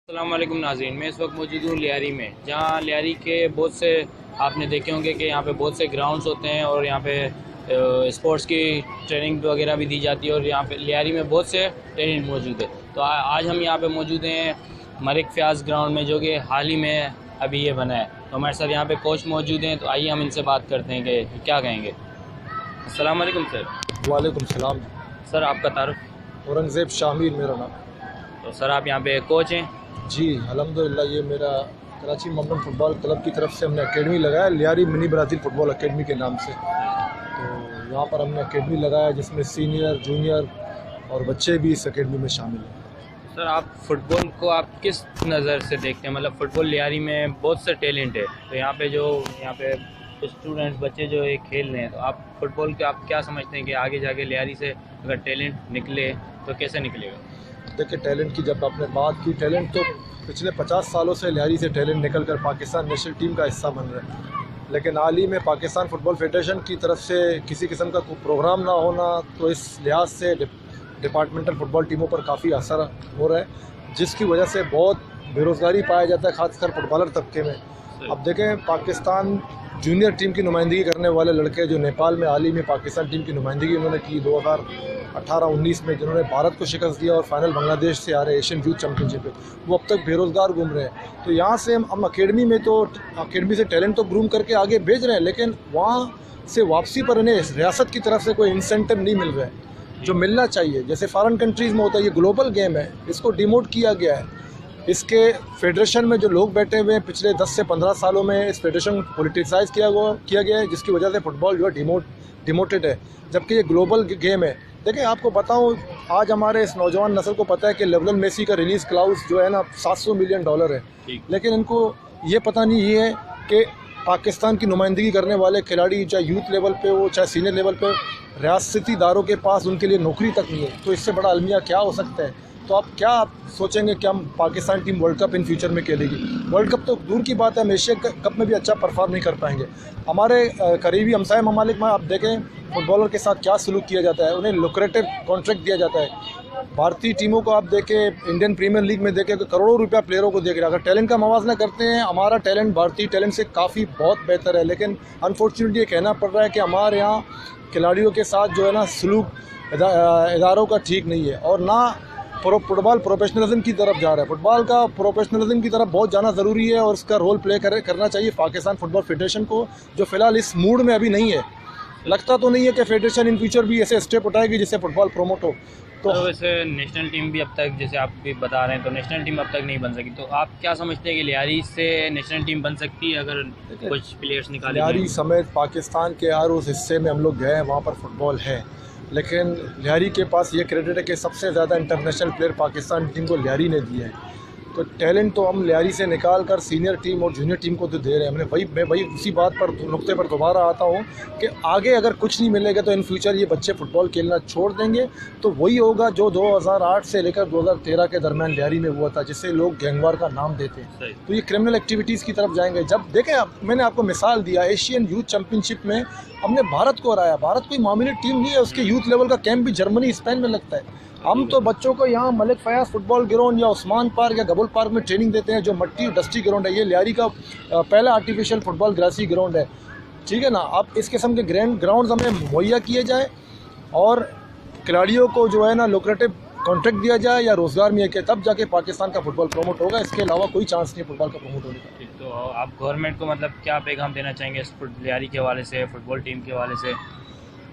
अस्सलाम वालेकुम नाज़रीन, मैं इस वक्त मौजूद हूँ लियारी में, जहाँ लियारी के बहुत से आपने देखे होंगे कि यहाँ पे बहुत से ग्राउंड्स होते हैं और यहाँ पे स्पोर्ट्स की ट्रेनिंग वगैरह भी दी जाती है और यहाँ पे लियारी में बहुत से ट्रेनिंग मौजूद है। तो आज हम यहाँ पे मौजूद हैं मलिक फ़याज़ ग्राउंड में, जो कि हाल ही में अभी ये बना है। तो हमारे साथ यहाँ पे कोच मौजूद हैं, तो आइए हम इनसे बात करते हैं कि क्या कहेंगे। अस्सलाम वालेकुम सर। वालेकुम सलाम। सर आपका तारुफ। औरंगज़ेब शामिर मेरा नाम। तो सर आप यहाँ पे कोच हैं? जी अल्हम्दुलिल्लाह, ये मेरा कराची मोहम्मदन फ़ुटबॉल क्लब की तरफ से हमने एकेडमी लगाया, Lyari mini Brazil football academy के नाम से। तो यहाँ पर हमने एकेडमी लगाया जिसमें सीनियर, जूनियर और बच्चे भी इस एकेडमी में शामिल हैं। सर आप फ़ुटबॉल को आप किस नज़र से देखते हैं? मतलब फ़ुटबॉल लियारी में बहुत से टैलेंट है, तो यहाँ पे स्टूडेंट्स बच्चे जो ये खेल रहे हैं, तो आप फ़ुटबॉल के आप क्या समझते हैं कि आगे जाके लियारी से अगर टैलेंट निकले तो कैसे निकलेगा? देखिए, टैलेंट की जब आपने बात की, टैलेंट तो पिछले 50 सालों से लियारी से टैलेंट निकल कर पाकिस्तान नेशनल टीम का हिस्सा बन रहा है। लेकिन हाल ही में पाकिस्तान फ़ुटबॉल फेडरेशन की तरफ से किसी किस्म का कोई प्रोग्राम ना होना, तो इस लिहाज से डिपार्टमेंटल फ़ुटबॉल टीमों पर काफ़ी असर हो रहा है, जिसकी वजह से बहुत बेरोज़गारी पाया जाता है, ख़ासकर फुटबॉलर तबके में। अब देखें, पाकिस्तान जूनियर टीम की नुमाइंदगी करने वाले लड़के जो नेपाल में हाल ही में पाकिस्तान टीम की नुमाइंदगी उन्होंने की 2018-19 में, जिन्होंने भारत को शिकस्त दिया और फाइनल बांग्लादेश से आ रहे एशियन यूथ चैम्पियनशिप में, वो अब तक बेरोज़गार घूम रहे हैं। तो यहाँ से हम अकेडमी से टैलेंट तो ग्रूम करके आगे भेज रहे हैं, लेकिन वहाँ से वापसी पर इन्हें रियासत की तरफ से कोई इंसेंटिव नहीं मिल रहा है जो मिलना चाहिए। जैसे फॉरेन कंट्रीज़ में होता है, ये ग्लोबल गेम है, इसको डिमोट किया गया है। इसके फेडरेशन में जो लोग बैठे हुए हैं, पिछले 10 से 15 सालों में इस फेडरेशन को पॉलिटिसाइज़ किया गया है, जिसकी वजह से फ़ुटबॉल जो है डिमोटेड है, जबकि ये ग्लोबल गेम है। देखिए, आपको बताऊं, आज हमारे इस नौजवान नस्ल को पता है कि लियोनेल मेसी का रिलीज़ क्लाउज जो है ना $700 मिलियन है, लेकिन इनको ये पता नहीं ये है कि पाकिस्तान की नुमाइंदगी करने वाले खिलाड़ी, चाहे यूथ लेवल पे हो चाहे सीनियर लेवल पे, रियासती इदारों के पास उनके लिए नौकरी तक नहीं है। तो इससे बड़ा अलमिया क्या हो सकता है? तो आप सोचेंगे कि हम Pakistan team world cup in future में खेलेगी? वर्ल्ड कप तो दूर की बात है, हम एशिया कप में भी अच्छा परफॉर्म नहीं कर पाएंगे। हमारे करीबी हमसाय ममालिक में आप देखें फुटबॉलर के साथ क्या सलूक किया जाता है, उन्हें लुक्रेटिव कॉन्ट्रैक्ट दिया जाता है। भारतीय टीमों को आप देखें, इंडियन प्रीमियर लीग में देखें कि करोड़ों रुपया प्लेयरों को देख रहे हैं। अगर टैलेंट का मवाजना करते हैं, हमारा टैलेंट भारतीय टैलेंट से काफ़ी बहुत बेहतर है, लेकिन अनफॉर्चुनेटली ये कहना पड़ रहा है कि हमारे यहाँ खिलाड़ियों के साथ जो है ना सलूक इदारों का ठीक नहीं है, और ना फुटबॉल प्रोफेशनलिज्म की तरफ जा रहा है। फुटबॉल का प्रोफेशनलिज्म की तरफ बहुत जाना ज़रूरी है और उसका रोल प्ले करना चाहिए पाकिस्तान फुटबॉल फेडरेशन को, जो फ़िलहाल इस मूड में अभी नहीं है। लगता तो नहीं है कि फेडरेशन इन फ्यूचर भी ऐसे स्टेप उठाएगी जिससे फुटबॉल प्रोमोट हो। तो वैसे नेशनल टीम भी अब तक, जैसे आप भी बता रहे हैं, तो नेशनल टीम अब तक नहीं बन सकी, तो आप क्या समझते हैं कि लियारी से नेशनल टीम बन सकती है अगर कुछ प्लेयर्स निकाले? लियारी समेत पाकिस्तान के हर उस हिस्से में हम लोग गए हैं, वहाँ पर फुटबॉल है, लेकिन लियारी के पास ये क्रेडिट है कि सबसे ज़्यादा इंटरनेशनल प्लेयर पाकिस्तान टीम को लियारी ने दिए हैं। तो टैलेंट तो हम लियारी से निकाल कर सीनियर टीम और जूनियर टीम को तो दे रहे हैं। मैं वही उसी बात पर नुक्ते पर दोबारा आता हूँ कि आगे अगर कुछ नहीं मिलेगा तो इन फ्यूचर ये बच्चे फुटबॉल खेलना छोड़ देंगे, तो वही होगा जो 2008 से लेकर 2013 के दरमियान लियारी में हुआ था, जिससे लोग गैंगवार का नाम देते हैं। तो ये क्रिमिनल एक्टिविटीज़ की तरफ जाएंगे। जब देखें, मैंने आपको मिसाल दिया, एशियन यूथ चैम्पियनशिप में हमने भारत को हराया। भारत कोई मामूली टीम नहीं है, उसके यूथ लेवल का कैंप भी जर्मनी, स्पेन में लगता है। हम तो बच्चों को यहाँ मलिक फ़याज़ फुटबॉल ग्राउंड या उस्मान पार्क या गबुल पार्क में ट्रेनिंग देते हैं, जो मट्टी डस्टी ग्राउंड है। ये लियारी का पहला आर्टिफिशियल फुटबॉल ग्रासी ग्राउंड है, ठीक है ना। आप इस किस्म के ग्राउंड हमें मुहैया किए जाए और खिलाड़ियों को जो है ना लुक्रेटिव कॉन्ट्रैक्ट दिया जाए या रोज़गार मिले के, तब जाके पाकिस्तान का फुटबॉल प्रमोट होगा। इसके अलावा कोई चांस नहीं फुटबॉल का प्रमोट होने का। तो आप गवर्नमेंट को मतलब क्या पैगाम देना चाहेंगे इस लियारी के हवाले से, फुटबॉल टीम के हवाले से?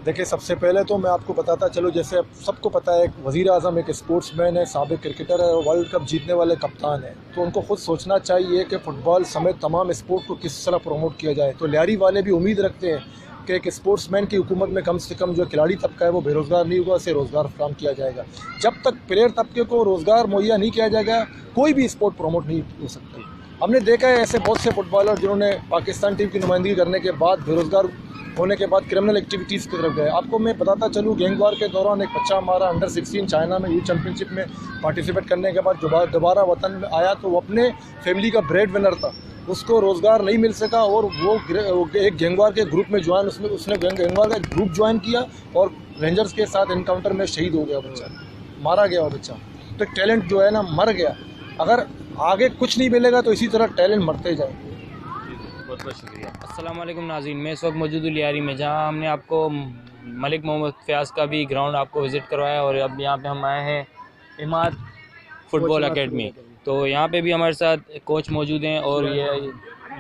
देखिए, सबसे पहले तो मैं आपको बताता चलो, जैसे सबको पता है वज़ीर आज़म एक स्पोर्ट्समैन है, साबिक क्रिकेटर है और वर्ल्ड कप जीतने वाले कप्तान है। तो उनको खुद सोचना चाहिए कि फ़ुटबॉल समेत तमाम स्पोर्ट को किस तरह प्रमोट किया जाए। तो लियारी वाले भी उम्मीद रखते हैं कि एक स्पोर्ट्समैन की हुकूमत में कम से कम जो खिलाड़ी तबका है वो बेरोज़गार नहीं होगा, उसे रोज़गार फराहम किया जाएगा। जब तक प्लेयर तबके को रोज़गार मुहैया नहीं किया जाएगा, कोई भी स्पोर्ट प्रमोट नहीं हो सकता। हमने देखा है ऐसे बहुत से फुटबॉलर जिन्होंने पाकिस्तान टीम की नुमाइंदगी करने के बाद बेरोज़गार होने के बाद क्रिमिनल एक्टिविटीज़ की तरफ गए। आपको मैं बताता चलूँ, गैंगवार के दौरान एक बच्चा हमारा अंडर 16 चाइना में यूथ चैम्पियनशिप में पार्टिसिपेट करने के बाद दोबारा वतन में आया, तो वो अपने फैमिली का ब्रेड विनर था, उसको रोज़गार नहीं मिल सका और वो एक गैंगवार के ग्रुप में ज्वाइन उसने गैंगवार का ग्रुप ज्वाइन किया और रेंजर्स के साथ इनकाउंटर में शहीद हो गया बच्चा, मारा गया वो बच्चा। तो टैलेंट जो है ना मर गया। अगर आगे कुछ नहीं मिलेगा तो इसी तरह टैलेंट मरते जाएंगे। बहुत बहुत शुक्रिया। अस्सलाम वालेकुम नाज़रीन, मैं इस वक्त मौजूद हूँ लियारी में, जहाँ हमने आपको मलिक मोहम्मद फ़याज़ का भी ग्राउंड आपको विज़िट करवाया और अब यहाँ पे हम आए हैं इमाद फुटबॉल एकेडमी। तो यहाँ पे भी हमारे साथ कोच मौजूद हैं और ये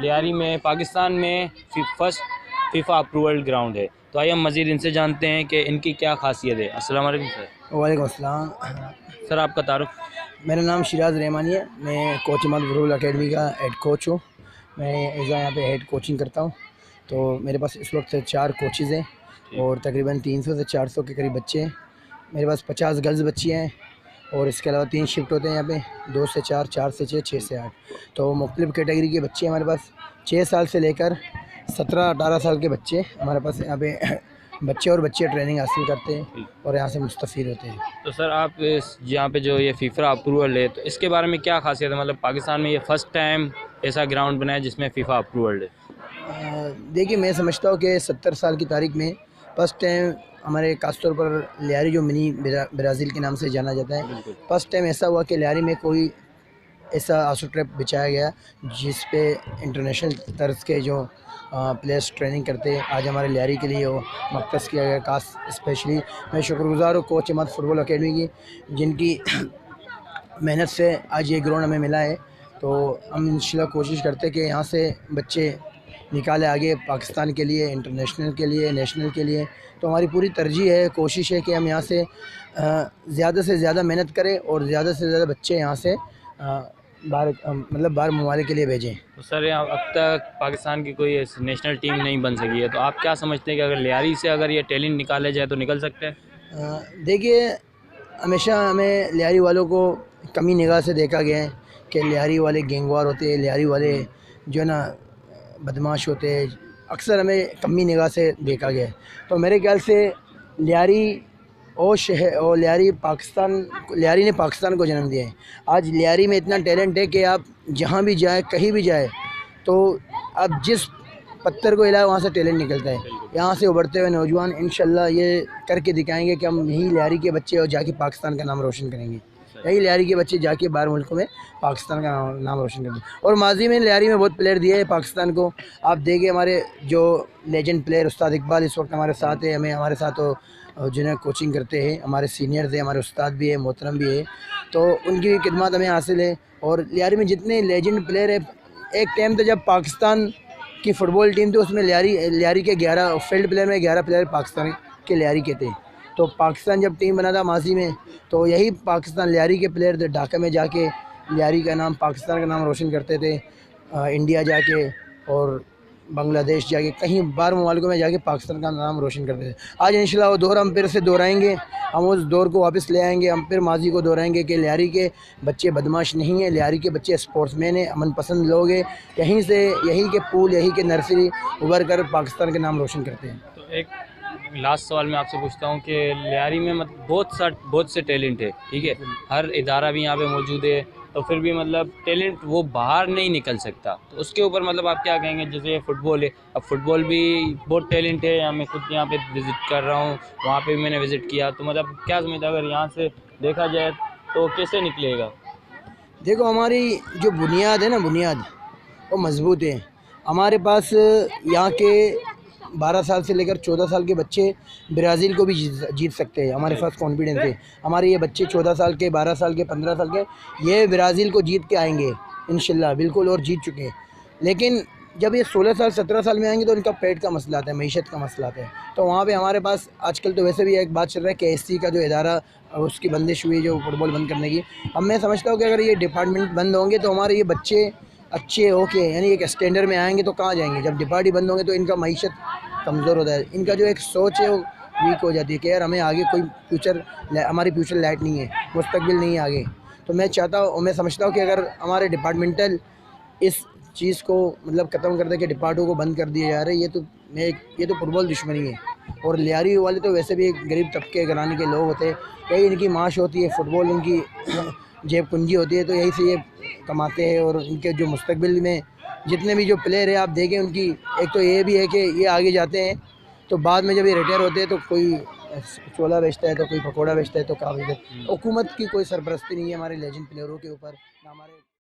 लियारी में पाकिस्तान में फर्स्ट फीफा अप्रूवल ग्राउंड है। तो आइए हम मज़ीद इनसे जानते हैं कि इनकी क्या खासियत है। अस्सलाम वालेकुम सर। वालेकुम अस्सलाम। सर आपका तारुफ। मेरा नाम शिराज रहमानी है, मैं कोच इमाद फुटबॉल एकेडमी का हेड कोच हूँ। मैं यहाँ पे हेड कोचिंग करता हूँ। तो मेरे पास इस वक्त 4 कोचेज़ हैं और तकरीबन 300 से 400 के करीब बच्चे हैं। मेरे पास 50 गर्ल्स बच्ची हैं और इसके अलावा 3 शिफ्ट होते हैं यहाँ पे, 2 से 4, 4 से 6, 6 से 8। तो मुख्तलिफ़ कैटेगरी के बच्चे हमारे पास 6 साल से लेकर 17-18 साल के बच्चे हमारे पास यहाँ पे बच्चे और बच्चे ट्रेनिंग हासिल करते हैं और यहाँ से मुस्तफ़ीद होते हैं। तो सर आप इस यहाँ पे जो ये फीफा अप्रूवल है, तो इसके बारे में क्या खासियत है? मतलब पाकिस्तान में ये फ़र्स्ट टाइम ऐसा ग्राउंड बना है जिसमें फीफा अप्रूवल है। देखिए, मैं समझता हूँ कि 70 साल की तारीख में फर्स्ट टाइम हमारे खास तौर पर लियारी जो मिनी ब्राज़ील के नाम से जाना जाता है, फर्स्ट टाइम ऐसा हुआ कि लियारी में कोई ऐसा आंसू ट्रैप बिछाया गया जिस पे इंटरनेशनल तर्ज के जो प्लेयर्स ट्रेनिंग करते हैं, आज हमारे लियारी के लिए वो मख्तस किया गया। खास स्पेशली मैं शुक्रगुज़ार हूँ कोच इमाद फुटबॉल एकेडमी की, जिनकी मेहनत से आज ये ग्राउंड हमें मिला है। तो हम इंशाल्लाह कोशिश करते हैं कि यहाँ से बच्चे निकाले आगे पाकिस्तान के लिए, इंटरनेशनल के लिए, नेशनल के लिए। तो हमारी पूरी तरजीह है, कोशिश है कि हम यहाँ से ज़्यादा से ज़्यादा मेहनत करें और ज़्यादा से ज़्यादा बच्चे यहाँ से बाहर ममालिक के लिए भेजें। तो सर यहाँ अब तक पाकिस्तान की कोई नेशनल टीम नहीं बन सकी है, तो आप क्या समझते हैं कि अगर लियारी से अगर ये टैलेंट निकाले जाए तो निकल सकते हैं? देखिए, हमेशा हमें लियारी वालों को कमी निगाह से देखा गया है कि लियारी वाले गैंगवार होते हैं, लियारी वाले जो है ना बदमाश होते हैं, अक्सर हमें कमी निगाह से देखा गया है। तो मेरे ख्याल से लियारी और शहर और लियारी ने पाकिस्तान को जन्म दिया है। आज लियारी में इतना टैलेंट है कि आप जहाँ भी जाए, कहीं भी जाए, तो आप जिस पत्थर को हिलाए वहाँ से टैलेंट निकलता है। यहाँ से उभरते हुए नौजवान इंशाल्लाह ये करके दिखाएंगे कि हम यही लियारी के बच्चे और जाके पाकिस्तान का नाम रोशन करेंगे। यही लियारी के बच्चे जाके बाहर मुल्कों में पाकिस्तान का नाम रोशन करेंगे। और माजी में लियारी में बहुत प्लेयर दिए हैं पाकिस्तान को। आप देखिए, हमारे जो लेजेंड प्लेयर उस्ताद इकबाल इस वक्त हमारे साथ है, हमारे साथ जिन्हें कोचिंग करते हैं, हमारे सीनियर्स हैं, हमारे उस्ताद भी है, मोहतरम भी है। तो उनकी खिदमत हमें हासिल है। और लियारी में जितने लेजेंड प्लेयर है, एक टाइम था जब पाकिस्तान की फ़ुटबॉल टीम थी, उसमें लियारी के 11 फील्ड प्लेयर में 11 प्लेयर पाकिस्तान के लियारी के थे। तो पाकिस्तान जब टीम बना था माजी में, तो यही पाकिस्तान लियारी के प्लेयर थे, ढाका में जाके लियारी का नाम, पाकिस्तान का नाम रोशन करते थे। इंडिया जाके और बांग्लादेश जाके, कहीं बाहर ममालिकों में जाके पाकिस्तान का नाम रोशन करते थे। आज इंशाल्लाह वो दौर हम फिर से दोहराएंगे, हम उस दौर को वापस ले आएंगे। हम फिर माजी को दोहराएंगे कि लियारी के बच्चे बदमाश नहीं हैं, लियारी के बच्चे स्पोर्ट्समैन हैं, अमन पसंद लोग हैं। यहीं से, यहीं के पूल, यहीं के नर्सरी उभर कर पाकिस्तान के नाम रोशन करते हैं। तो एक लास्ट सवाल मैं आपसे पूछता हूँ कि लियारी में मतलब बहुत से टैलेंट है, ठीक है, हर इदारा भी यहाँ पे मौजूद है, तो फिर भी मतलब टैलेंट वो बाहर नहीं निकल सकता, तो उसके ऊपर मतलब आप क्या कहेंगे? जैसे फुटबॉल है, अब फुटबॉल भी बहुत टैलेंट है, मैं खुद यहाँ पे विज़िट कर रहा हूँ, वहाँ पे भी मैंने विज़िट किया, तो मतलब क्या समझते अगर यहाँ से देखा जाए तो कैसे निकलेगा? देखो, हमारी जो बुनियाद है ना, बुनियाद वो मज़बूत है। हमारे पास यहाँ के 12 साल से लेकर 14 साल के बच्चे ब्राज़ील को भी जीत सकते हैं। हमारे पास कॉन्फिडेंस है। हमारे ये बच्चे 14 साल के, 12 साल के, 15 साल के, ये ब्राज़ील को जीत के आएंगे इंशाल्लाह, बिल्कुल, और जीत चुके हैं। लेकिन जब ये 16 साल 17 साल में आएंगे तो इनका पेट का मसला आता है, मईशत का मसला आता है। तो वहाँ पे हमारे पास आजकल तो वैसे भी एक बात चल रहा है कि KSC का जो इदारा, उसकी बंदिश हुई जो फुटबॉल बंद करने की। अब मैं समझता हूँ कि अगर ये डिपार्टमेंट बंद होंगे तो हमारे ये बच्चे अच्छे होके, यानी एक स्टैंडर्ड में आएंगे तो कहाँ जाएंगे? जब डिपार्ट ही बंद होंगे तो इनका मईशत कमज़ोर होता है, इनका जो एक सोच है वो वीक हो जाती है कि यार हमें आगे कोई फ्यूचर, हमारी फ्यूचर लाइट नहीं है, मुस्तकबिल नहीं है आगे। तो मैं चाहता हूँ, मैं समझता हूँ कि अगर हमारे डिपार्टमेंटल इस चीज़ को मतलब ख़त्म कर दे कि डिपार्टों को बंद कर दिया जा रहा है, ये तो फुटबॉल दुश्मनी है। और लियारी वाले तो वैसे भी एक गरीब तबके घराने के लोग होते हैं, यही इनकी माश होती है, फुटबॉल इनकी जेब पूंजी होती है, तो यही से ये कमाते हैं। और इनके जो मुस्तकबिल में जितने भी जो प्लेयर है आप देखें, उनकी एक तो ये भी है कि ये आगे जाते हैं तो बाद में जब ये रिटायर होते हैं तो कोई छोला बेचता है, तो कोई पकौड़ा बेचता है, तो कहाँ बेचता है। हुकूमत की कोई सरपरस्ती नहीं है हमारे लेजेंड प्लेयरों के ऊपर, ना हमारे